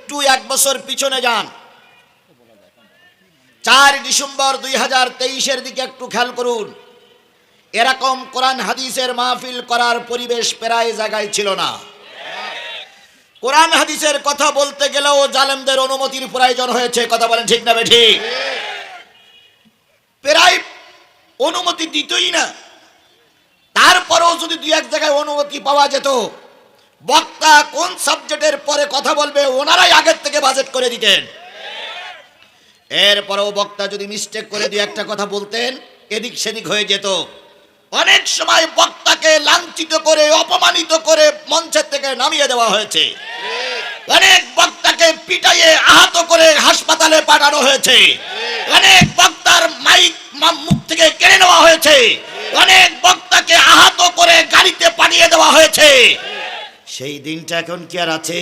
একটু 1 বছর পিছনে যান। 4 ডিসেম্বর 2023-এর দিকে একটু খেয়াল করুন। এরকম কোরআন হাদিসের মাহফিল করার পরিবেশ প্রায় জায়গায় ছিল না। কোরআন হাদিসের কথা বলতে গেলেও জালেমদের অনুমতির প্রয়োজন হয়েছে। কথা বলেন ঠিক না বেঠিক? প্রায় অনুমতি দিতই না। তারপরেও যদি 2-1 জায়গায় অনুমতি পাওয়া যেত, বক্তা কোন সাবজেক্টের পরে কথা বলবে ওনারাই আগের থেকে বাজেট করে দিতেন। এরপরেও বক্তা যদি মিস্টেক করে 2-1টা কথা বলতেন, এদিক সেদিক হয়ে যেত। অনেক সময় বক্তাকে লাঞ্ছিত করে, অপমানিত করে মঞ্চের থেকে নামিয়ে দেওয়া হয়েছে। অনেক বক্তাকে পিটাইয়ে আহত করে হাসপাতালে পাঠানো হয়েছে। অনেক বক্তার মাইক মুখ থেকে কেড়ে নেওয়া হয়েছে। অনেক বক্তাকে আহত করে গাড়িতে পাঠিয়ে দেওয়া হয়েছে। সেই দিনটা এখন কি আর আছে?